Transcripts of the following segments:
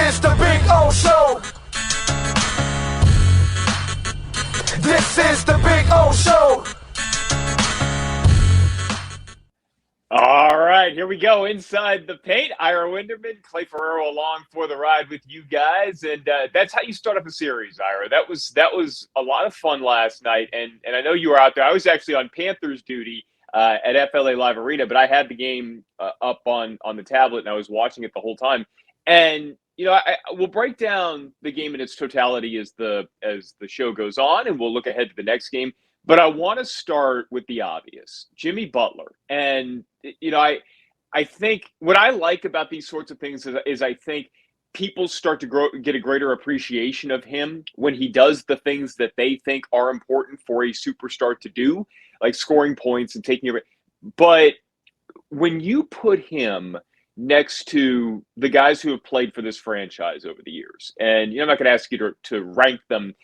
is the Big O Show. This is the Big O Show. All right, here we go. Inside the paint, Ira Winderman, Clay Ferraro along for the ride with you guys. And that's how you start up a series, Ira. That was a lot of fun last night. And I know you were out there. I was actually on Panthers duty at FLA Live Arena, but I had the game up on the tablet, and I was watching it the whole time. And, we'll break down the game in its totality as the show goes on, and we'll look ahead to the next game. But I want to start with the obvious, Jimmy Butler. And, I think what I like about these sorts of things is I think people start to get a greater appreciation of him when he does the things that they think are important for a superstar to do, like scoring points and taking it. But when you put him next to the guys who have played for this franchise over the years, and I'm not going to ask you to rank them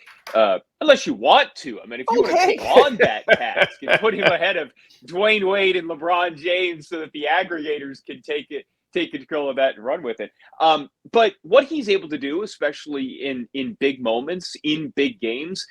unless you want to. I mean, if you want to take on that task and put him ahead of Dwayne Wade and LeBron James so that the aggregators can take control of that and run with it. But what he's able to do, especially in big moments, in big games,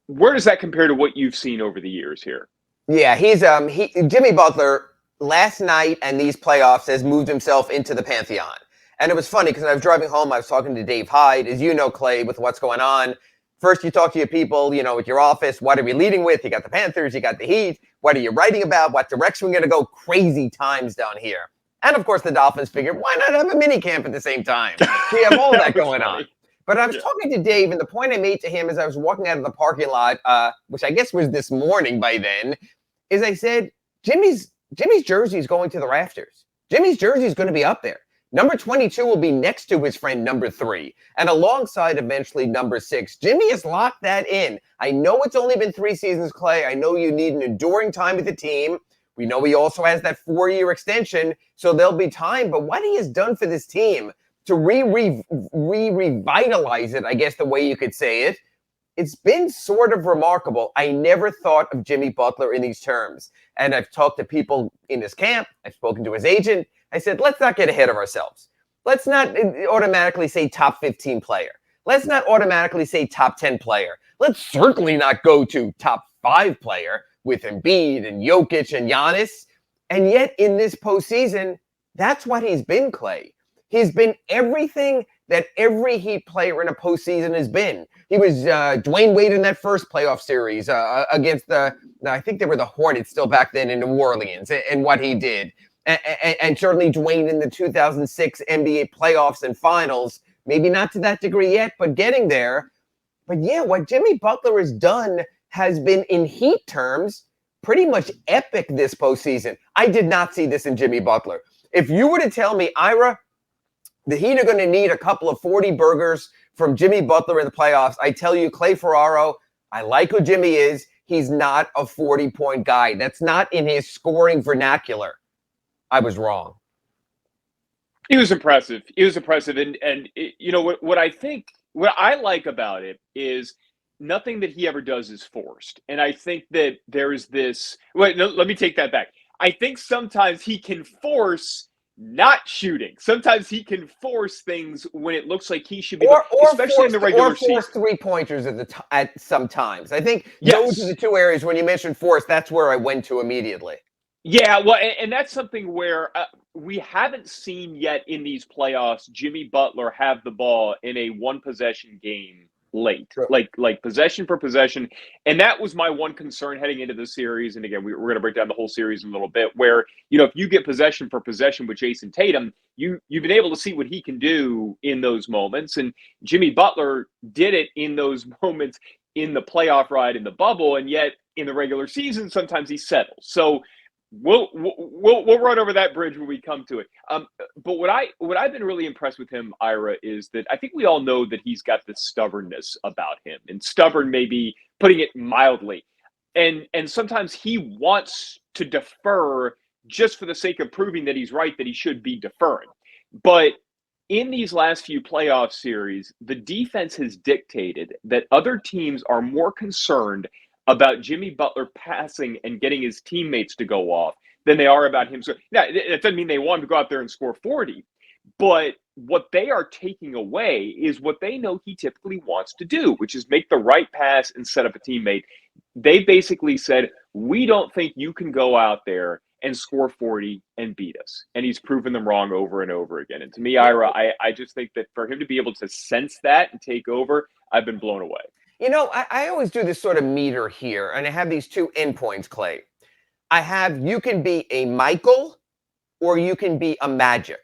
where does that compare to what you've seen over the years here? Yeah, Jimmy Butler last night and these playoffs has moved himself into the pantheon. And it was funny because I was driving home, I was talking to Dave Hyde, as you know, Clay, with what's going on. First, you talk to your people, with your office. What are we leading with? You got the Panthers, you got the Heat. What are you writing about? What direction we're going to go? Crazy times down here. And, of course, the Dolphins figured, why not have a mini camp at the same time? We have all that going on. But I was talking to Dave, and the point I made to him as I was walking out of the parking lot, which I guess was this morning by then, is I said, Jimmy's jersey is going to the rafters. Jimmy's jersey is going to be up there. Number 22 will be next to his friend number 3 and alongside eventually number 6. Jimmy has locked that in. I know it's only been 3 seasons, Clay. I know you need an enduring time with the team. We know he also has that 4-year extension, so there'll be time. But what he has done for this team to revitalize it, I guess the way you could say it, it's been sort of remarkable. I never thought of Jimmy Butler in these terms. And I've talked to people in his camp. I've spoken to his agent. I said, let's not get ahead of ourselves. Let's not automatically say top 15 player. Let's not automatically say top 10 player. Let's certainly not go to top 5 player with Embiid and Jokic and Giannis. And yet in this postseason, that's what he's been, Clay. He's been everything that every Heat player in a postseason has been. He was Dwayne Wade in that first playoff series against I think they were the Hornets still back then in New Orleans, and what he did. And certainly Dwayne in the 2006 NBA playoffs and finals, maybe not to that degree yet, but getting there. But yeah, what Jimmy Butler has done has been, in Heat terms, pretty much epic this postseason. I did not see this in Jimmy Butler. If you were to tell me, Ira, the Heat are going to need a couple of 40 burgers from Jimmy Butler in the playoffs, I tell you, Clay Ferraro, I like who Jimmy is. He's not a 40-point guy. That's not in his scoring vernacular. I was wrong. He was impressive. And what I like about it is nothing that he ever does is forced. And I think that there's this, let me take that back. I think sometimes he can force not shooting. Sometimes he can force things when it looks like he should be, especially in the regular season. Or force 3-pointers at some times. I think those are the 2 areas when you mentioned force, that's where I went to immediately. Yeah, well, and that's something where we haven't seen yet in these playoffs Jimmy Butler have the ball in a one-possession game late, sure. like possession for possession. And that was my one concern heading into the series. And again, we're going to break down the whole series in a little bit, where, if you get possession for possession with Jason Tatum, you've been able to see what he can do in those moments. And Jimmy Butler did it in those moments in the playoff ride in the bubble. And yet in the regular season, sometimes he settles. So we'll run over that bridge when we come to it. But what I've been really impressed with him, Ira, is that I think we all know that he's got this stubbornness about him, and stubborn may be putting it mildly. And sometimes he wants to defer just for the sake of proving that he's right, that he should be deferring. But in these last few playoff series, the defense has dictated that other teams are more concerned about Jimmy Butler passing and getting his teammates to go off than they are about him. So now, it doesn't mean they want him to go out there and score 40, but what they are taking away is what they know he typically wants to do, which is make the right pass and set up a teammate. They basically said, we don't think you can go out there and score 40 and beat us. And he's proven them wrong over and over again. And to me, Ira, I just think that for him to be able to sense that and take over, I've been blown away. You know, I always do this sort of meter here, and I have these two endpoints, Clay. I have, you can be a Michael or you can be a Magic.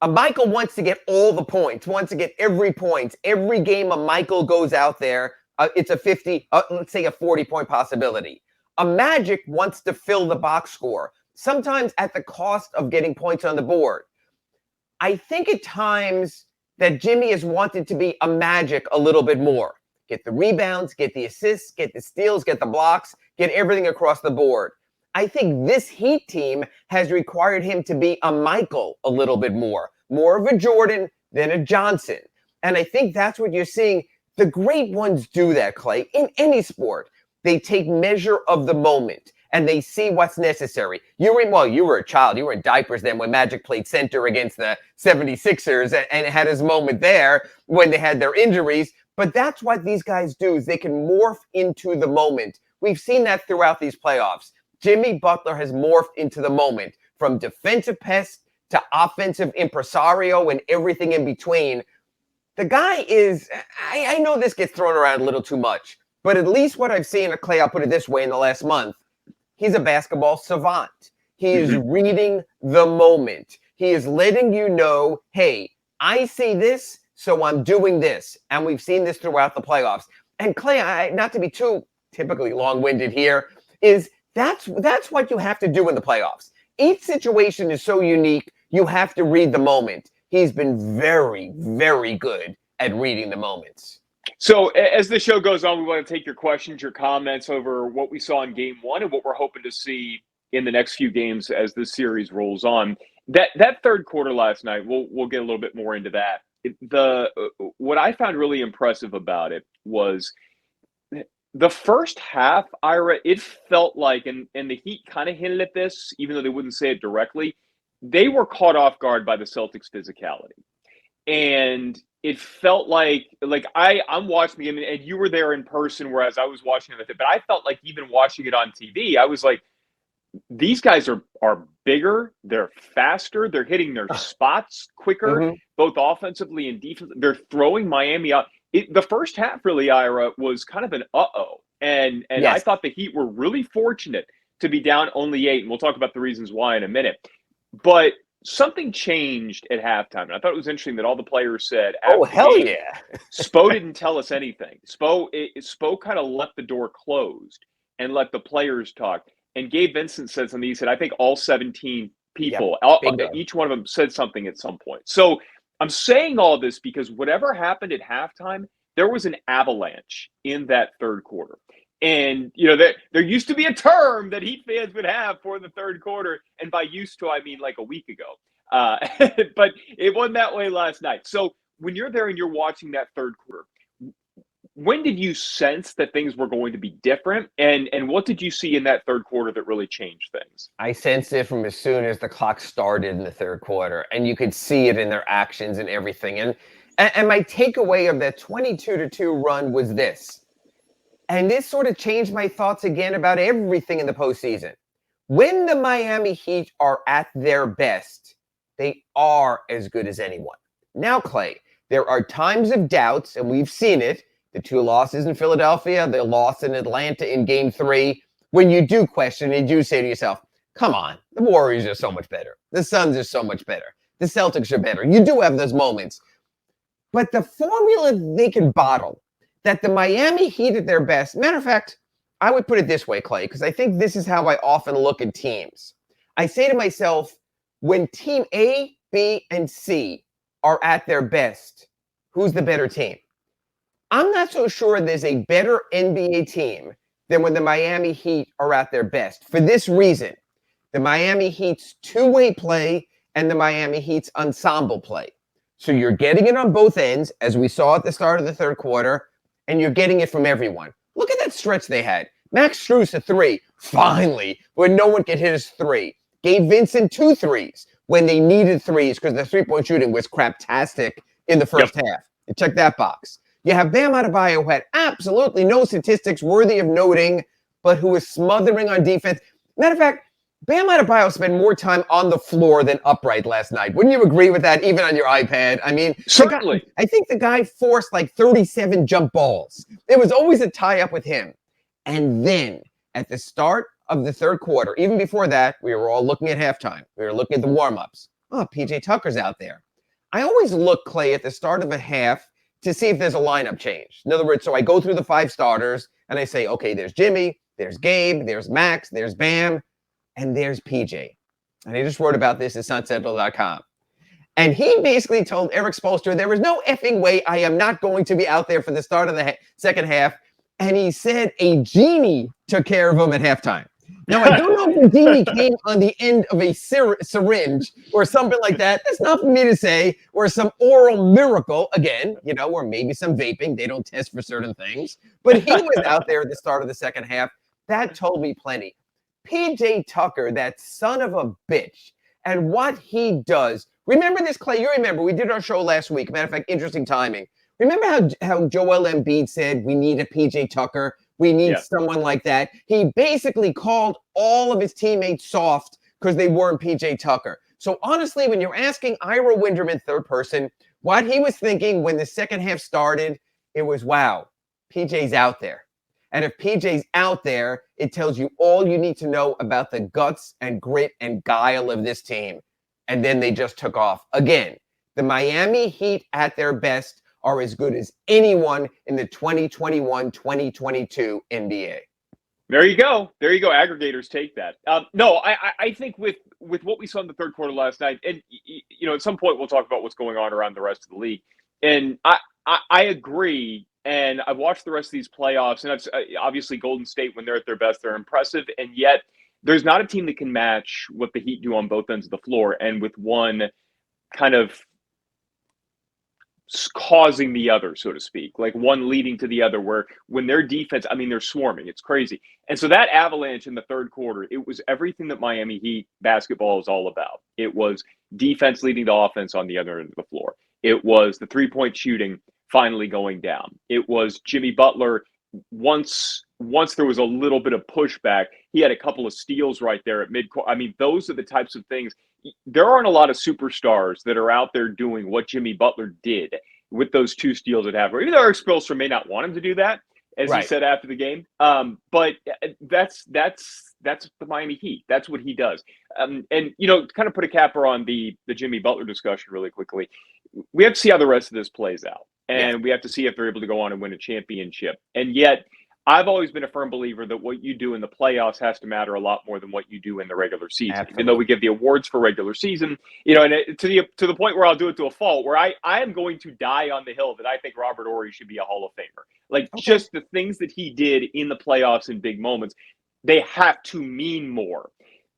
A Michael wants to get all the points, wants to get every point. Every game a Michael goes out there, it's a 50, let's say a 40-point possibility. A Magic wants to fill the box score, sometimes at the cost of getting points on the board. I think at times that Jimmy has wanted to be a Magic a little bit more. Get the rebounds, get the assists, get the steals, get the blocks, get everything across the board. I think this Heat team has required him to be a Michael a little bit more of a Jordan than a Johnson. And I think that's what you're seeing. The great ones do that, Clay, in any sport. They take measure of the moment and they see what's necessary. You were a child. You were in diapers then when Magic played center against the 76ers and had his moment there when they had their injuries. But that's what these guys do, is they can morph into the moment. We've seen that throughout these playoffs. Jimmy Butler has morphed into the moment, from defensive pest to offensive impresario and everything in between. The guy is, I know this gets thrown around a little too much, but at least what I've seen of Clay, I'll put it this way, in the last month, he's a basketball savant. He is reading the moment. He is letting you know, hey, I see this, so I'm doing this. And we've seen this throughout the playoffs. And Clay, not to be too typically long-winded here, is that's what you have to do in the playoffs. Each situation is so unique, you have to read the moment. He's been very, very good at reading the moments. So as the show goes on, we want to take your questions, your comments over what we saw in game one and what we're hoping to see in the next few games as this series rolls on. That third quarter last night, we'll get a little bit more into that. What I found really impressive about it was the first half, Ira, it felt like, and the Heat kind of hinted at this, even though they wouldn't say it directly, they were caught off guard by the Celtics' physicality. And it felt like I'm watching the game, and you were there in person, whereas I was watching it. But I felt like even watching it on TV, I was like, these guys are bigger, they're faster, they're hitting their spots quicker, both offensively and defensively. They're throwing Miami out. The first half, really, Ira, was kind of an and yes. I thought the Heat were really fortunate to be down only 8, and we'll talk about the reasons why in a minute. But something changed at halftime, and I thought it was interesting that all the players said, "Oh, hell yeah!" Spo didn't tell us anything. Spo kind of left the door closed and let the players talk. And Gabe Vincent said something. He said, "I think all 17 people, each one of them said something at some point." So I'm saying all this because whatever happened at halftime, there was an avalanche in that third quarter. And, there used to be a term that Heat fans would have for the third quarter. And by used to, I mean like a week ago. But it wasn't that way last night. So when you're there and you're watching that third quarter, when did you sense that things were going to be different? And what did you see in that third quarter that really changed things? I sensed it from as soon as the clock started in the third quarter. And you could see it in their actions and everything. And my takeaway of that 22-2 run was this. And this sort of changed my thoughts again about everything in the postseason. When the Miami Heat are at their best, they are as good as anyone. Now, Clay, there are times of doubts, and we've seen it. The 2 losses in Philadelphia, the loss in Atlanta in Game 3. When you do question and you do say to yourself, come on, the Warriors are so much better. The Suns are so much better. The Celtics are better. You do have those moments. But the formula they can bottle, that the Miami Heat at their best. Matter of fact, I would put it this way, Clay, because I think this is how I often look at teams. I say to myself, when team A, B, and C are at their best, who's the better team? I'm not so sure there's a better NBA team than when the Miami Heat are at their best. For this reason, the Miami Heat's two-way play and the Miami Heat's ensemble play. So you're getting it on both ends, as we saw at the start of the third quarter, and you're getting it from everyone. Look at that stretch they had. Max Strus a 3, finally, where no one could hit his 3. Gave Vincent 2 threes, when they needed threes because the three-point shooting was craptastic in the first half. You check that box. You have Bam Adebayo, who had absolutely no statistics worthy of noting, but who was smothering on defense. Matter of fact, Bam Adebayo spent more time on the floor than upright last night. Wouldn't you agree with that, even on your iPad? I mean, certainly. I think the guy forced like 37 jump balls. There was always a tie-up with him. And then at the start of the third quarter, even before that, we were all looking at halftime. We were looking at the warm-ups. Oh, PJ Tucker's out there. I always look, Clay, at the start of a half to see if there's a lineup change. In other words, so I go through the 5 starters and I say, okay, there's Jimmy, there's Gabe, there's Max, there's Bam, and there's PJ. And I just wrote about this at suncentral.com. And he basically told Eric Spoelstra, there is no effing way I am not going to be out there for the start of the second half. And he said a genie took care of him at halftime. Now, I don't know if the genie came on the end of a syringe or something like that. That's not for me to say. Or some oral miracle, again, or maybe some vaping. They don't test for certain things. But he was out there at the start of the second half. That told me plenty. PJ Tucker, that son of a bitch, and what he does. Remember this, Clay? You remember, we did our show last week. Matter of fact, interesting timing. Remember how Joel Embiid said, we need a PJ Tucker? We need someone like that. He basically called all of his teammates soft because they weren't PJ Tucker. So honestly, when you're asking Ira Winderman, third person, what he was thinking when the second half started, it was, wow, PJ's out there. And if PJ's out there, it tells you all you need to know about the guts and grit and guile of this team. And then they just took off. Again, the Miami Heat at their best are as good as anyone in the 2021-2022 NBA. There you go. Aggregators take that. No, I think with what we saw in the third quarter last night, and at some point we'll talk about what's going on around the rest of the league. And I agree. And I've watched the rest of these playoffs, and obviously Golden State, when they're at their best, they're impressive. And yet there's not a team that can match what the Heat do on both ends of the floor. And with one kind of causing the other, so to speak, like one leading to the other, where when their defense, they're swarming. It's crazy. And so that avalanche in the third quarter, it was everything that Miami Heat basketball is all about. It was defense leading to offense on the other end of the floor. It was the three-point shooting finally going down. It was Jimmy Butler. Once there was a little bit of pushback, he had a couple of steals right there at midcourt. Those are the types of things. There aren't a lot of superstars that are out there doing what Jimmy Butler did with those 2 steals at half. Even though Eric Spoelstra may not want him to do that, as he said after the game. But that's the Miami Heat. That's what he does. And kind of put a capper on the Jimmy Butler discussion really quickly. We have to see how the rest of this plays out. And we have to see if they're able to go on and win a championship. And yet, I've always been a firm believer that what you do in the playoffs has to matter a lot more than what you do in the regular season. Absolutely. Even though we give the awards for regular season, and to the point where I'll do it to a fault, where I am going to die on the hill that I think Robert Horry should be a Hall of Famer. Just the things that he did in the playoffs in big moments, they have to mean more.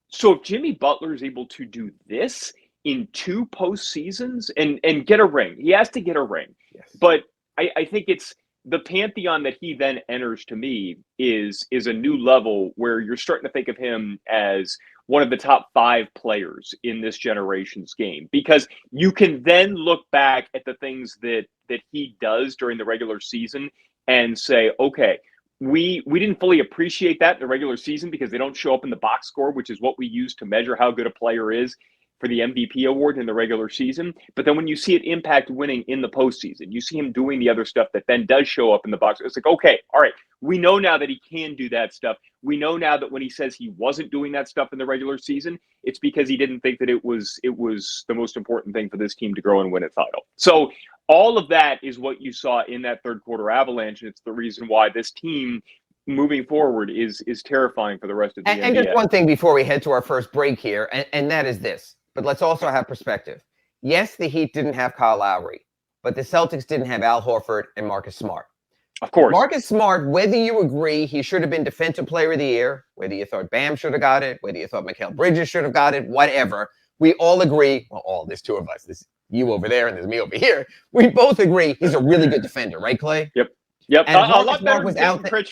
So if Jimmy Butler is able to do this in 2 postseasons and get a ring, he has to get a ring. Yes. But I think it's the pantheon that he then enters, to me, is a new level where you're starting to think of him as one of the top 5 players in this generation's game, because you can then look back at the things that he does during the regular season and say, okay, we didn't fully appreciate that in the regular season because they don't show up in the box score, which is what we use to measure how good a player is for the MVP award in the regular season. But then when you see it impact winning in the postseason, you see him doing the other stuff that then does show up in the box. It's like, okay, all right, we know now that he can do that stuff. We know now that when he says he wasn't doing that stuff in the regular season, it's because he didn't think that it was the most important thing for this team to grow and win a title. So all of that is what you saw in that third quarter avalanche. And it's the reason why this team moving forward is terrifying for the rest of the NBA. And just one thing before we head to our first break here, and that is this. But let's also have perspective. Yes, the Heat didn't have Kyle Lowry, but the Celtics didn't have Al Horford and Marcus Smart. Of course. Marcus Smart, whether you agree he should have been Defensive Player of the Year, whether you thought Bam should have got it, whether you thought Mikal Bridges should have got it, whatever, we all agree, there's 2 of us. There's you over there and there's me over here. We both agree he's a really good defender, right, Clay? Yep. And a lot better was out there.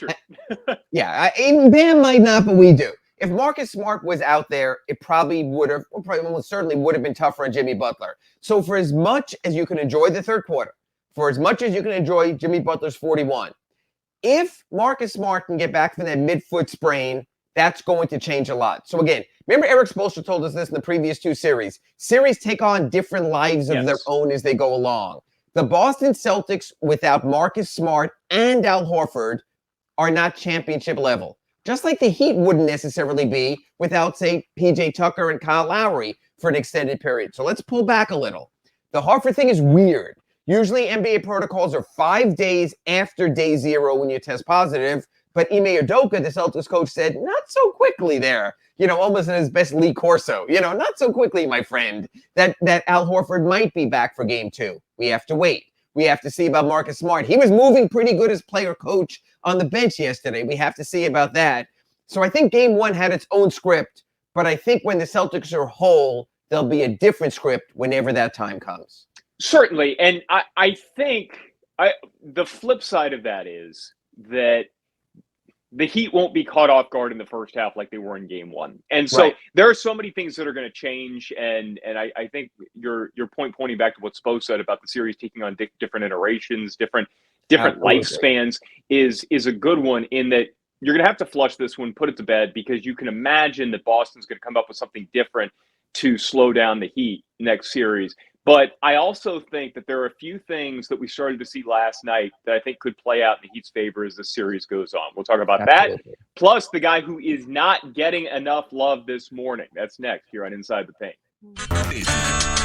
Yeah, even Bam might not, but we do. If Marcus Smart was out there, it probably would have, or probably almost certainly would have been tougher on Jimmy Butler. So for as much as you can enjoy the third quarter, for as much as you can enjoy Jimmy Butler's 41, if Marcus Smart can get back from that midfoot sprain, that's going to change a lot. So again, remember Eric Spoelstra told us this in the previous two series. Series take on different lives of their own as they go along. The Boston Celtics without Marcus Smart and Al Horford are not championship level. Just like the Heat wouldn't necessarily be without, say, PJ Tucker and Kyle Lowry for an extended period. So let's pull back a little. The Horford thing is weird. Usually NBA protocols are 5 days after day 0 when you test positive. But Ime Udoka, the Celtics coach, said, not so quickly there. Almost in his best Lee Corso. Not so quickly, my friend, that Al Horford might be back for game 2. We have to wait. We have to see about Marcus Smart. He was moving pretty good as player coach on the bench yesterday. We have to see about that. So I think game 1 had its own script. But I think when the Celtics are whole, there'll be a different script whenever that time comes. Certainly. And I think the flip side of that is that the Heat won't be caught off guard in the first half like they were in game 1. And so there are so many things that are going to change. And I think your point pointing back to what Spo said about the series taking on different iterations, different lifespans is a good one, in that you're going to have to flush this one, put it to bed, because you can imagine that Boston's going to come up with something different to slow down the Heat next series. But I also think that there are a few things that we started to see last night that I think could play out in the Heat's favor as the series goes on. We'll talk about that. Plus the guy who is not getting enough love this morning. That's next here on Inside the Paint.